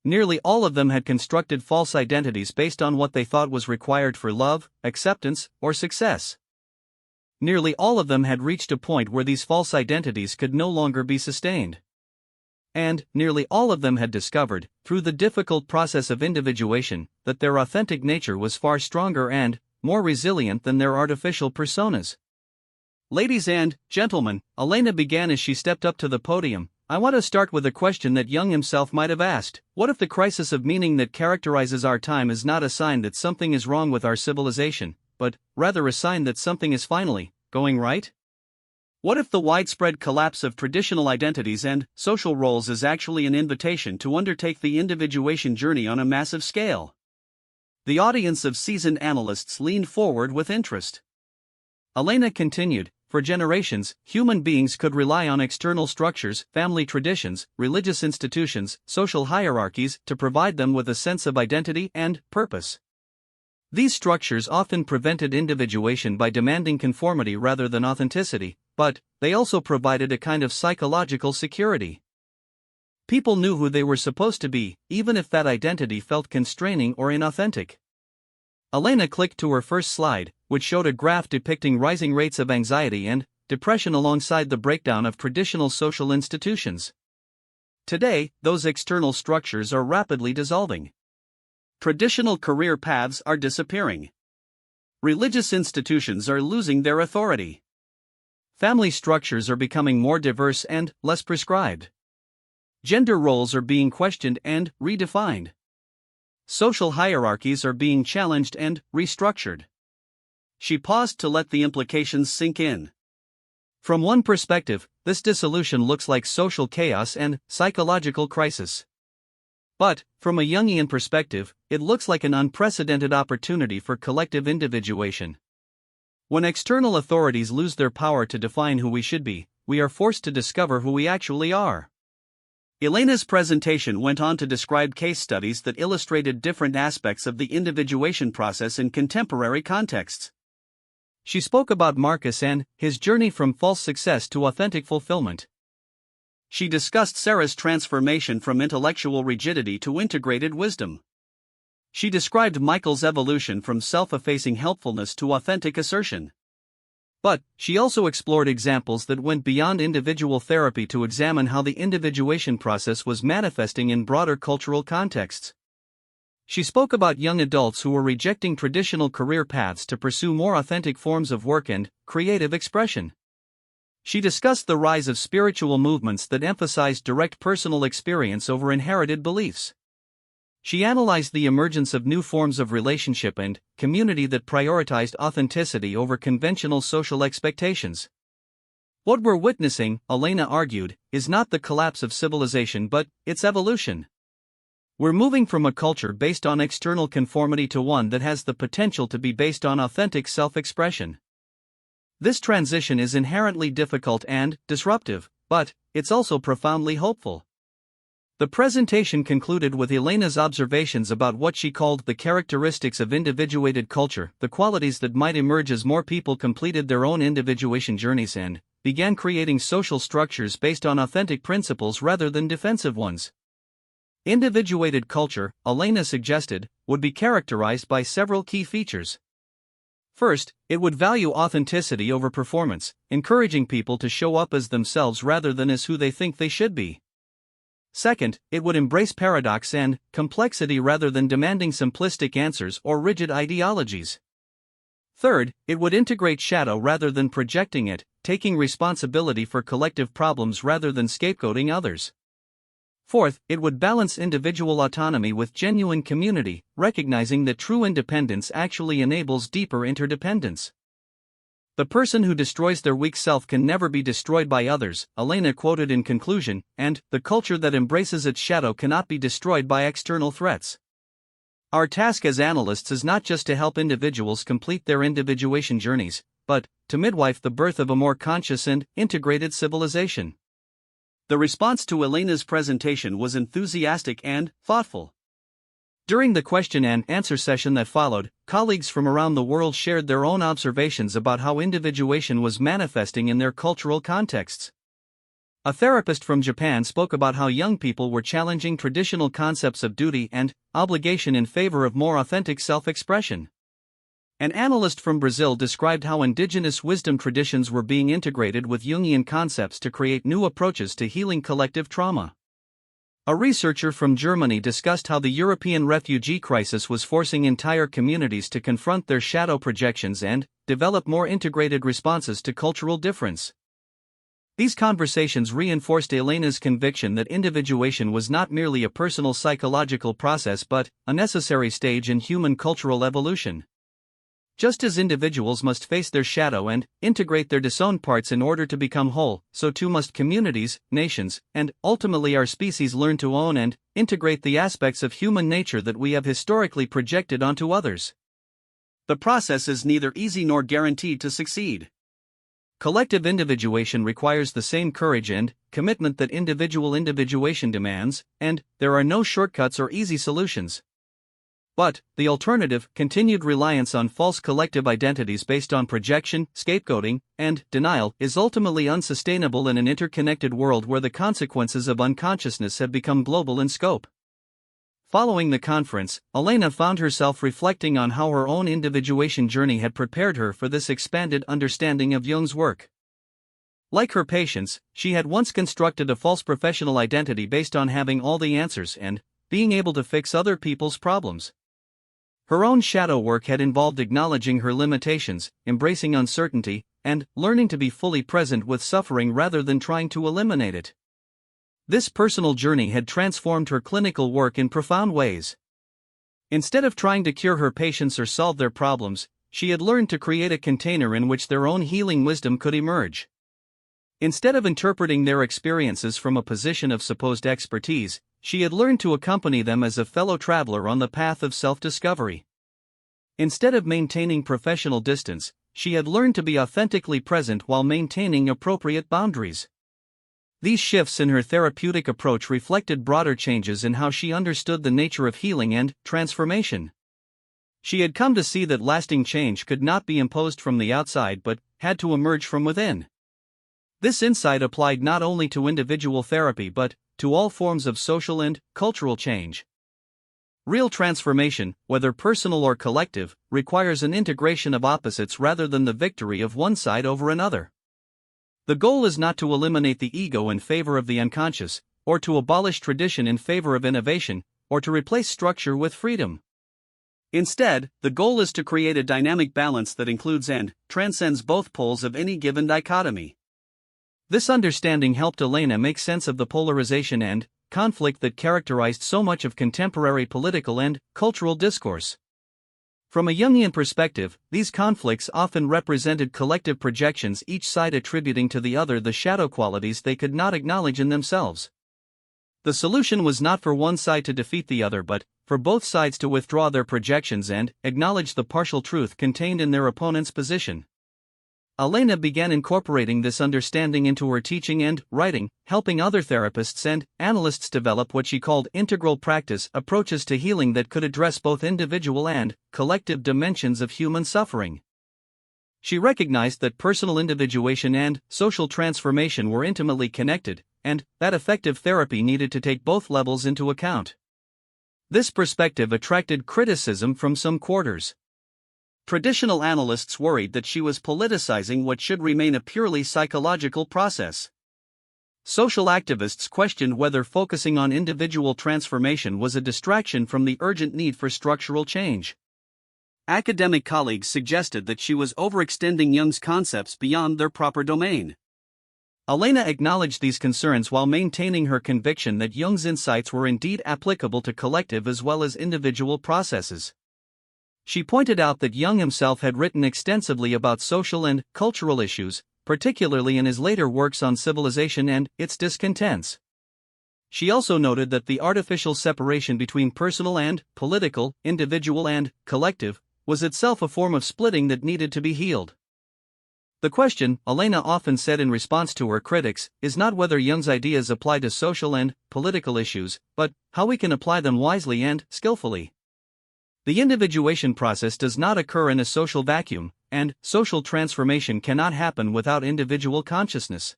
Nearly all of them had constructed false identities based on what they thought was required for love, acceptance, or success. Nearly all of them had reached a point where these false identities could no longer be sustained. And nearly all of them had discovered, through the difficult process of individuation, that their authentic nature was far stronger and more resilient than their artificial personas. Ladies and gentlemen, Elena began as she stepped up to the podium. I want to start with a question that Jung himself might have asked. What if the crisis of meaning that characterizes our time is not a sign that something is wrong with our civilization, but rather a sign that something is finally going right? What if the widespread collapse of traditional identities and social roles is actually an invitation to undertake the individuation journey on a massive scale? The audience of seasoned analysts leaned forward with interest. Elena continued, for generations, human beings could rely on external structures, family traditions, religious institutions, social hierarchies to provide them with a sense of identity and purpose. These structures often prevented individuation by demanding conformity rather than authenticity, but they also provided a kind of psychological security. People knew who they were supposed to be, even if that identity felt constraining or inauthentic. Elena clicked to her first slide, which showed a graph depicting rising rates of anxiety and depression alongside the breakdown of traditional social institutions. Today, those external structures are rapidly dissolving. Traditional career paths are disappearing. Religious institutions are losing their authority. Family structures are becoming more diverse and less prescribed. Gender roles are being questioned and redefined. Social hierarchies are being challenged and restructured. She paused to let the implications sink in. From one perspective, this dissolution looks like social chaos and psychological crisis. But, from a Jungian perspective, it looks like an unprecedented opportunity for collective individuation. When external authorities lose their power to define who we should be, we are forced to discover who we actually are. Elena's presentation went on to describe case studies that illustrated different aspects of the individuation process in contemporary contexts. She spoke about Marcus and his journey from false success to authentic fulfillment. She discussed Sarah's transformation from intellectual rigidity to integrated wisdom. She described Michael's evolution from self-effacing helpfulness to authentic assertion. But she also explored examples that went beyond individual therapy to examine how the individuation process was manifesting in broader cultural contexts. She spoke about young adults who were rejecting traditional career paths to pursue more authentic forms of work and creative expression. She discussed the rise of spiritual movements that emphasized direct personal experience over inherited beliefs. She analyzed the emergence of new forms of relationship and community that prioritized authenticity over conventional social expectations. What we're witnessing, Elena argued, is not the collapse of civilization but its evolution. We're moving from a culture based on external conformity to one that has the potential to be based on authentic self-expression. This transition is inherently difficult and disruptive, but it's also profoundly hopeful. The presentation concluded with Elena's observations about what she called the characteristics of individuated culture, the qualities that might emerge as more people completed their own individuation journeys and began creating social structures based on authentic principles rather than defensive ones. Individuated culture, Elena suggested, would be characterized by several key features. First, it would value authenticity over performance, encouraging people to show up as themselves rather than as who they think they should be. Second, it would embrace paradox and complexity rather than demanding simplistic answers or rigid ideologies. Third, it would integrate shadow rather than projecting it, taking responsibility for collective problems rather than scapegoating others. Fourth, it would balance individual autonomy with genuine community, recognizing that true independence actually enables deeper interdependence. The person who destroys their weak self can never be destroyed by others, Elena quoted in conclusion, and the culture that embraces its shadow cannot be destroyed by external threats. Our task as analysts is not just to help individuals complete their individuation journeys, but to midwife the birth of a more conscious and integrated civilization. The response to Elena's presentation was enthusiastic and thoughtful. During the question and answer session that followed, colleagues from around the world shared their own observations about how individuation was manifesting in their cultural contexts. A therapist from Japan spoke about how young people were challenging traditional concepts of duty and obligation in favor of more authentic self-expression. An analyst from Brazil described how indigenous wisdom traditions were being integrated with Jungian concepts to create new approaches to healing collective trauma. A researcher from Germany discussed how the European refugee crisis was forcing entire communities to confront their shadow projections and develop more integrated responses to cultural difference. These conversations reinforced Elena's conviction that individuation was not merely a personal psychological process but a necessary stage in human cultural evolution. Just as individuals must face their shadow and integrate their disowned parts in order to become whole, so too must communities, nations, and ultimately our species learn to own and integrate the aspects of human nature that we have historically projected onto others. The process is neither easy nor guaranteed to succeed. Collective individuation requires the same courage and commitment that individual individuation demands, and there are no shortcuts or easy solutions. But the alternative, continued reliance on false collective identities based on projection, scapegoating, and denial, is ultimately unsustainable in an interconnected world where the consequences of unconsciousness have become global in scope. Following the conference, Elena found herself reflecting on how her own individuation journey had prepared her for this expanded understanding of Jung's work. Like her patients, she had once constructed a false professional identity based on having all the answers and being able to fix other people's problems. Her own shadow work had involved acknowledging her limitations, embracing uncertainty, and learning to be fully present with suffering rather than trying to eliminate it. This personal journey had transformed her clinical work in profound ways. Instead of trying to cure her patients or solve their problems, she had learned to create a container in which their own healing wisdom could emerge. Instead of interpreting their experiences from a position of supposed expertise, she had learned to accompany them as a fellow traveler on the path of self-discovery. Instead of maintaining professional distance, she had learned to be authentically present while maintaining appropriate boundaries. These shifts in her therapeutic approach reflected broader changes in how she understood the nature of healing and transformation. She had come to see that lasting change could not be imposed from the outside but had to emerge from within. This insight applied not only to individual therapy but to all forms of social and cultural change. Real transformation, whether personal or collective, requires an integration of opposites rather than the victory of one side over another. The goal is not to eliminate the ego in favor of the unconscious, or to abolish tradition in favor of innovation, or to replace structure with freedom. Instead, the goal is to create a dynamic balance that includes and transcends both poles of any given dichotomy. This understanding helped Elena make sense of the polarization and conflict that characterized so much of contemporary political and cultural discourse. From a Jungian perspective, these conflicts often represented collective projections, each side attributing to the other the shadow qualities they could not acknowledge in themselves. The solution was not for one side to defeat the other but for both sides to withdraw their projections and acknowledge the partial truth contained in their opponent's position. Elena began incorporating this understanding into her teaching and writing, helping other therapists and analysts develop what she called integral practice approaches to healing that could address both individual and collective dimensions of human suffering. She recognized that personal individuation and social transformation were intimately connected, and that effective therapy needed to take both levels into account. This perspective attracted criticism from some quarters. Traditional analysts worried that she was politicizing what should remain a purely psychological process. Social activists questioned whether focusing on individual transformation was a distraction from the urgent need for structural change. Academic colleagues suggested that she was overextending Jung's concepts beyond their proper domain. Elena acknowledged these concerns while maintaining her conviction that Jung's insights were indeed applicable to collective as well as individual processes. She pointed out that Jung himself had written extensively about social and cultural issues, particularly in his later works on civilization and its discontents. She also noted that the artificial separation between personal and political, individual and collective, was itself a form of splitting that needed to be healed. The question, Elena often said in response to her critics, is not whether Jung's ideas apply to social and political issues, but how we can apply them wisely and skillfully. The individuation process does not occur in a social vacuum, and social transformation cannot happen without individual consciousness.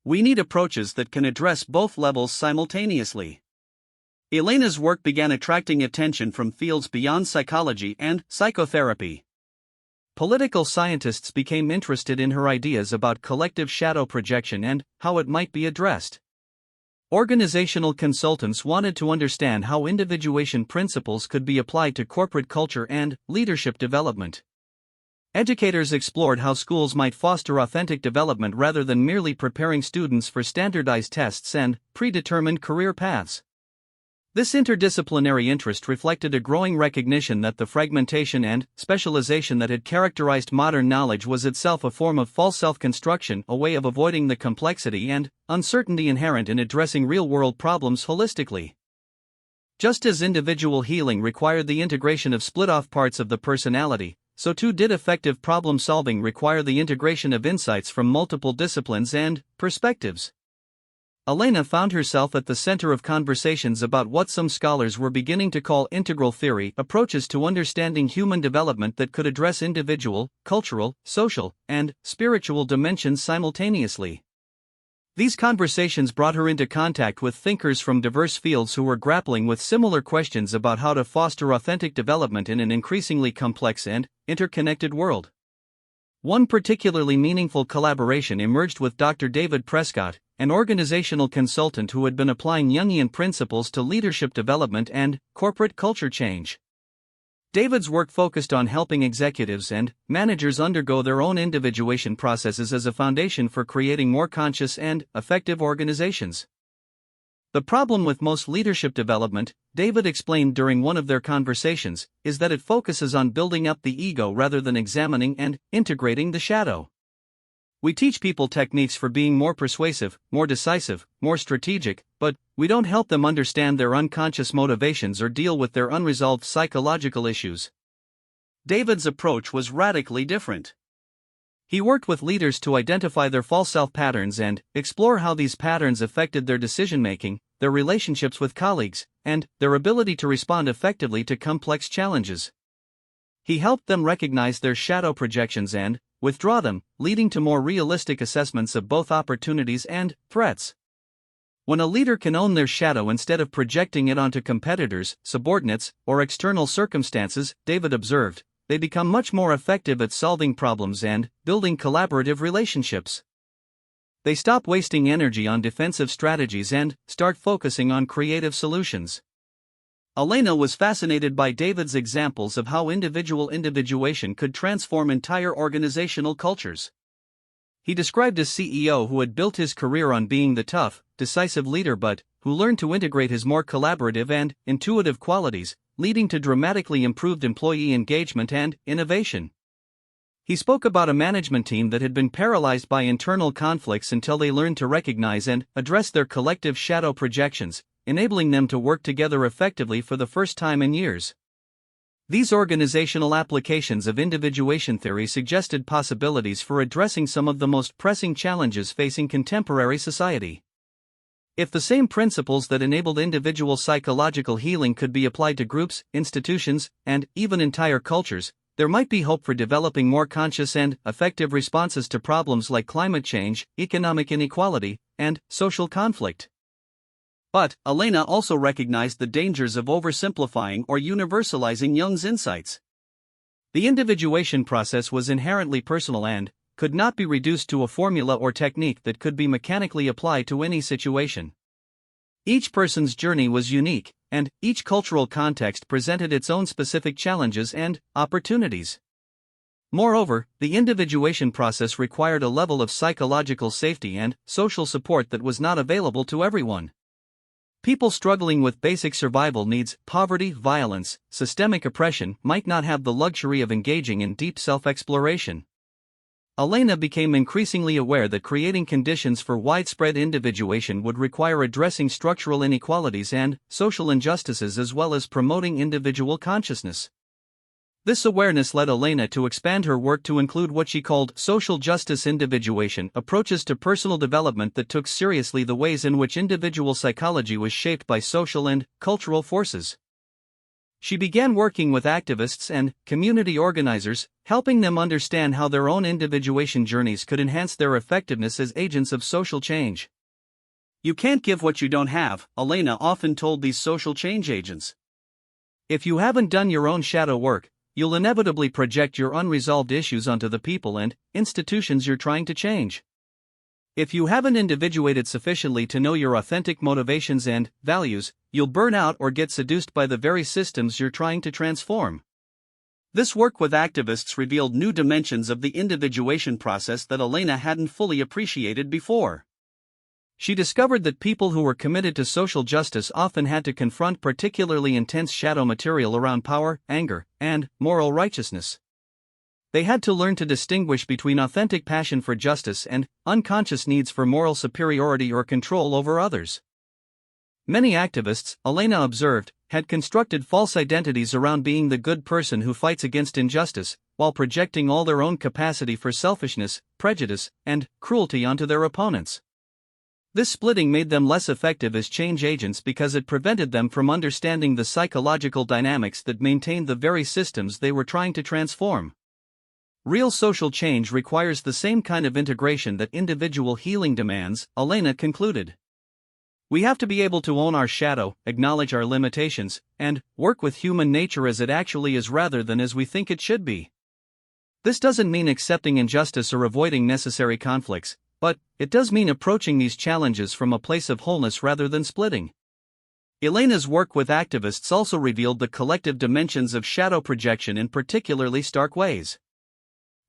We need approaches that can address both levels simultaneously. Elena's work began attracting attention from fields beyond psychology and psychotherapy. Political scientists became interested in her ideas about collective shadow projection and how it might be addressed. Organizational consultants wanted to understand how individuation principles could be applied to corporate culture and leadership development. Educators explored how schools might foster authentic development rather than merely preparing students for standardized tests and predetermined career paths. This interdisciplinary interest reflected a growing recognition that the fragmentation and specialization that had characterized modern knowledge was itself a form of false self-construction, a way of avoiding the complexity and uncertainty inherent in addressing real-world problems holistically. Just as individual healing required the integration of split-off parts of the personality, so too did effective problem-solving require the integration of insights from multiple disciplines and perspectives. Elena found herself at the center of conversations about what some scholars were beginning to call integral theory, approaches to understanding human development that could address individual, cultural, social, and spiritual dimensions simultaneously. These conversations brought her into contact with thinkers from diverse fields who were grappling with similar questions about how to foster authentic development in an increasingly complex and interconnected world. One particularly meaningful collaboration emerged with Dr. David Prescott, an organizational consultant who had been applying Jungian principles to leadership development and corporate culture change. David's work focused on helping executives and managers undergo their own individuation processes as a foundation for creating more conscious and effective organizations. The problem with most leadership development, David explained during one of their conversations, is that it focuses on building up the ego rather than examining and integrating the shadow. We teach people techniques for being more persuasive, more decisive, more strategic, but we don't help them understand their unconscious motivations or deal with their unresolved psychological issues. David's approach was radically different. He worked with leaders to identify their false self patterns and explore how these patterns affected their decision-making, their relationships with colleagues, and their ability to respond effectively to complex challenges. He helped them recognize their shadow projections and withdraw them, leading to more realistic assessments of both opportunities and threats. When a leader can own their shadow instead of projecting it onto competitors, subordinates, or external circumstances, David observed, they become much more effective at solving problems and building collaborative relationships. They stop wasting energy on defensive strategies and start focusing on creative solutions. Elena was fascinated by David's examples of how individual individuation could transform entire organizational cultures. He described a CEO who had built his career on being the tough, decisive leader but who learned to integrate his more collaborative and intuitive qualities, leading to dramatically improved employee engagement and innovation. He spoke about a management team that had been paralyzed by internal conflicts until they learned to recognize and address their collective shadow projections, enabling them to work together effectively for the first time in years. These organizational applications of individuation theory suggested possibilities for addressing some of the most pressing challenges facing contemporary society. If the same principles that enabled individual psychological healing could be applied to groups, institutions, and even entire cultures, there might be hope for developing more conscious and effective responses to problems like climate change, economic inequality, and social conflict. But Elena also recognized the dangers of oversimplifying or universalizing Jung's insights. The individuation process was inherently personal and could not be reduced to a formula or technique that could be mechanically applied to any situation. Each person's journey was unique, and each cultural context presented its own specific challenges and opportunities. Moreover, the individuation process required a level of psychological safety and social support that was not available to everyone. People struggling with basic survival needs, poverty, violence, systemic oppression, might not have the luxury of engaging in deep self-exploration. Elena became increasingly aware that creating conditions for widespread individuation would require addressing structural inequalities and social injustices as well as promoting individual consciousness. This awareness led Elena to expand her work to include what she called social justice individuation approaches to personal development that took seriously the ways in which individual psychology was shaped by social and cultural forces. She began working with activists and community organizers, helping them understand how their own individuation journeys could enhance their effectiveness as agents of social change. You can't give what you don't have, Elena often told these social change agents. If you haven't done your own shadow work, you'll inevitably project your unresolved issues onto the people and institutions you're trying to change. If you haven't individuated sufficiently to know your authentic motivations and values, you'll burn out or get seduced by the very systems you're trying to transform. This work with activists revealed new dimensions of the individuation process that Elena hadn't fully appreciated before. She discovered that people who were committed to social justice often had to confront particularly intense shadow material around power, anger, and moral righteousness. They had to learn to distinguish between authentic passion for justice and unconscious needs for moral superiority or control over others. Many activists, Elena observed, had constructed false identities around being the good person who fights against injustice, while projecting all their own capacity for selfishness, prejudice, and cruelty onto their opponents. This splitting made them less effective as change agents because it prevented them from understanding the psychological dynamics that maintained the very systems they were trying to transform. Real social change requires the same kind of integration that individual healing demands, Elena concluded. We have to be able to own our shadow, acknowledge our limitations, and work with human nature as it actually is rather than as we think it should be. This doesn't mean accepting injustice or avoiding necessary conflicts, but it does mean approaching these challenges from a place of wholeness rather than splitting. Elena's work with activists also revealed the collective dimensions of shadow projection in particularly stark ways.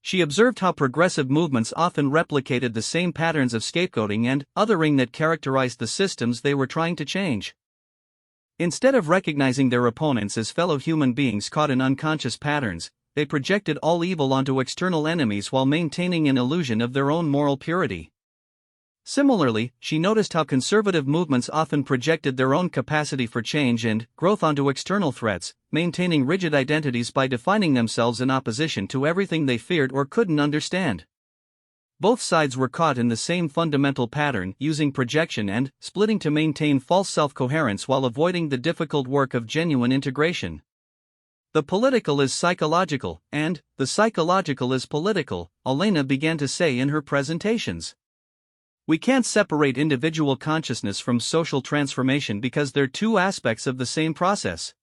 She observed how progressive movements often replicated the same patterns of scapegoating and othering that characterized the systems they were trying to change. Instead of recognizing their opponents as fellow human beings caught in unconscious patterns, they projected all evil onto external enemies while maintaining an illusion of their own moral purity. Similarly, she noticed how conservative movements often projected their own capacity for change and growth onto external threats, maintaining rigid identities by defining themselves in opposition to everything they feared or couldn't understand. Both sides were caught in the same fundamental pattern, using projection and splitting to maintain false self-coherence while avoiding the difficult work of genuine integration. The political is psychological, and the psychological is political, Elena began to say in her presentations. We can't separate individual consciousness from social transformation because they're two aspects of the same process.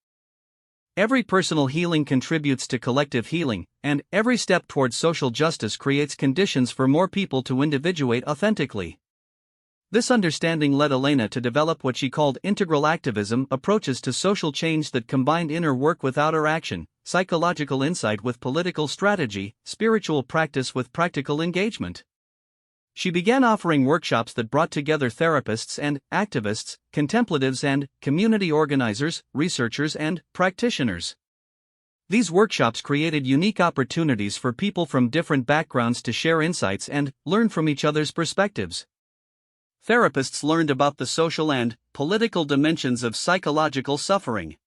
Every personal healing contributes to collective healing, and every step towards social justice creates conditions for more people to individuate authentically. This understanding led Elena to develop what she called integral activism approaches to social change that combined inner work with outer action, psychological insight with political strategy, spiritual practice with practical engagement. She began offering workshops that brought together therapists and activists, contemplatives and community organizers, researchers and practitioners. These workshops created unique opportunities for people from different backgrounds to share insights and learn from each other's perspectives. Therapists learned about the social and political dimensions of psychological suffering.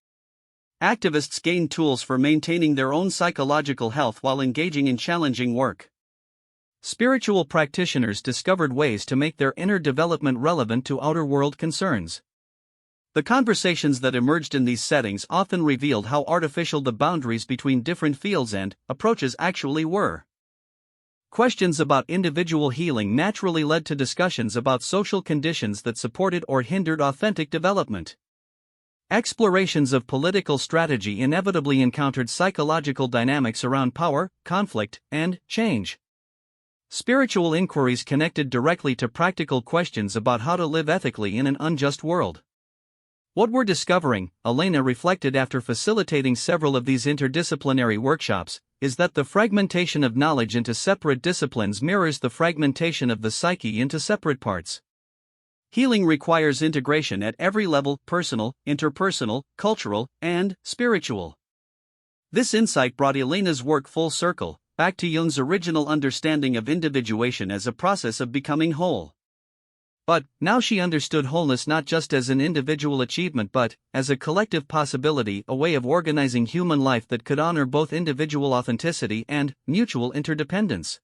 Activists gained tools for maintaining their own psychological health while engaging in challenging work. Spiritual practitioners discovered ways to make their inner development relevant to outer world concerns. The conversations that emerged in these settings often revealed how artificial the boundaries between different fields and approaches actually were. Questions about individual healing naturally led to discussions about social conditions that supported or hindered authentic development. Explorations of political strategy inevitably encountered psychological dynamics around power, conflict, and change. Spiritual inquiries connected directly to practical questions about how to live ethically in an unjust world. What we're discovering, Elena reflected after facilitating several of these interdisciplinary workshops, is that the fragmentation of knowledge into separate disciplines mirrors the fragmentation of the psyche into separate parts. Healing requires integration at every level: personal, interpersonal, cultural, and spiritual. This insight brought Elena's work full circle, back to Jung's original understanding of individuation as a process of becoming whole. But now she understood wholeness not just as an individual achievement but as a collective possibility, a way of organizing human life that could honor both individual authenticity and mutual interdependence.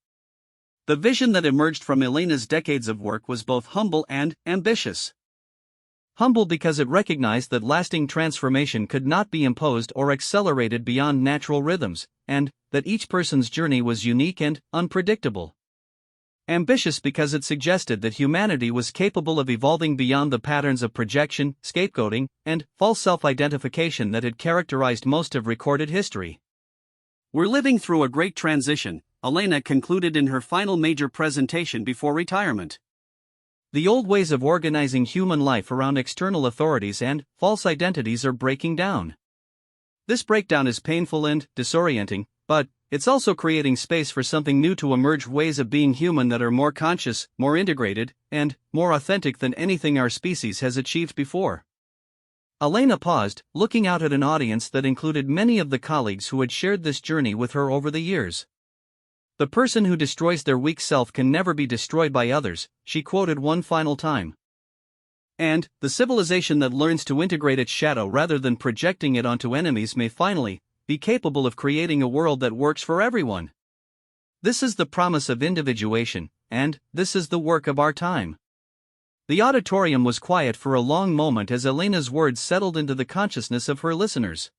The vision that emerged from Elena's decades of work was both humble and ambitious. Humble because it recognized that lasting transformation could not be imposed or accelerated beyond natural rhythms, and that each person's journey was unique and unpredictable. Ambitious because it suggested that humanity was capable of evolving beyond the patterns of projection, scapegoating, and false self-identification that had characterized most of recorded history. We're living through a great transition, Elena concluded in her final major presentation before retirement. The old ways of organizing human life around external authorities and false identities are breaking down. This breakdown is painful and disorienting, but it's also creating space for something new to emerge: ways of being human that are more conscious, more integrated, and more authentic than anything our species has achieved before. Elena paused, looking out at an audience that included many of the colleagues who had shared this journey with her over the years. "The person who destroys their weak self can never be destroyed by others," she quoted one final time. "And the civilization that learns to integrate its shadow rather than projecting it onto enemies may finally be capable of creating a world that works for everyone. This is the promise of individuation, and this is the work of our time." The auditorium was quiet for a long moment as Elena's words settled into the consciousness of her listeners.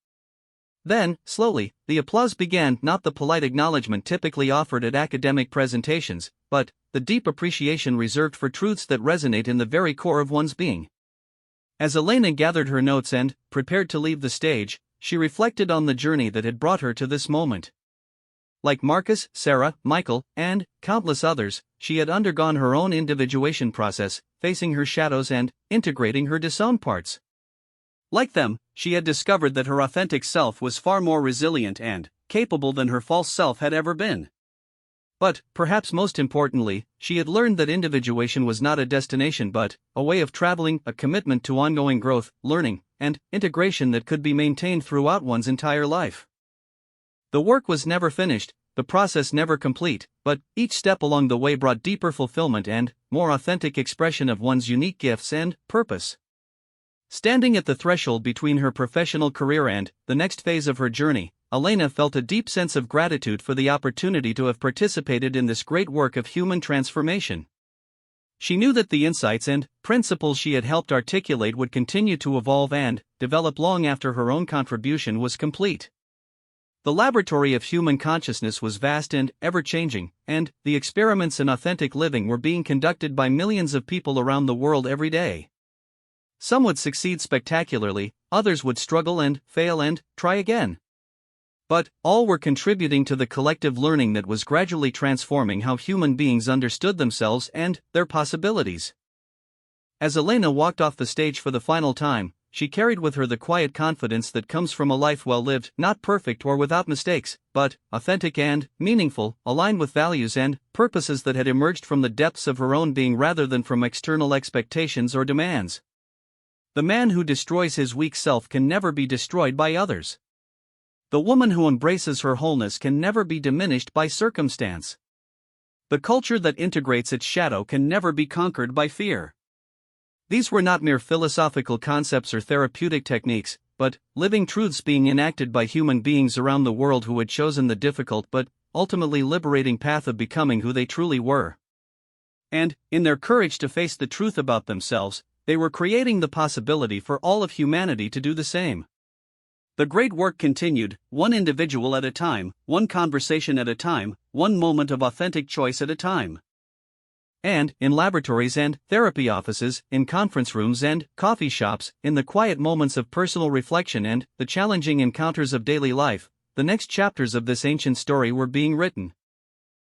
Then, slowly, the applause began, not the polite acknowledgement typically offered at academic presentations, but the deep appreciation reserved for truths that resonate in the very core of one's being. As Elena gathered her notes and prepared to leave the stage, she reflected on the journey that had brought her to this moment. Like Marcus, Sarah, Michael, and countless others, she had undergone her own individuation process, facing her shadows and integrating her disowned parts. Like them, she had discovered that her authentic self was far more resilient and capable than her false self had ever been. But, perhaps most importantly, she had learned that individuation was not a destination but a way of traveling, a commitment to ongoing growth, learning, and integration that could be maintained throughout one's entire life. The work was never finished, the process never complete, but each step along the way brought deeper fulfillment and more authentic expression of one's unique gifts and purpose. Standing at the threshold between her professional career and the next phase of her journey, Elena felt a deep sense of gratitude for the opportunity to have participated in this great work of human transformation. She knew that the insights and principles she had helped articulate would continue to evolve and develop long after her own contribution was complete. The laboratory of human consciousness was vast and ever-changing, and the experiments in authentic living were being conducted by millions of people around the world every day. Some would succeed spectacularly, others would struggle and fail and try again. But all were contributing to the collective learning that was gradually transforming how human beings understood themselves and their possibilities. As Elena walked off the stage for the final time, she carried with her the quiet confidence that comes from a life well lived, not perfect or without mistakes, but authentic and meaningful, aligned with values and purposes that had emerged from the depths of her own being rather than from external expectations or demands. The man who destroys his weak self can never be destroyed by others. The woman who embraces her wholeness can never be diminished by circumstance. The culture that integrates its shadow can never be conquered by fear. These were not mere philosophical concepts or therapeutic techniques, but living truths being enacted by human beings around the world who had chosen the difficult but ultimately liberating path of becoming who they truly were. And, in their courage to face the truth about themselves, they were creating the possibility for all of humanity to do the same. The great work continued, one individual at a time, one conversation at a time, one moment of authentic choice at a time. And, in laboratories and therapy offices, in conference rooms and coffee shops, in the quiet moments of personal reflection and the challenging encounters of daily life, the next chapters of this ancient story were being written.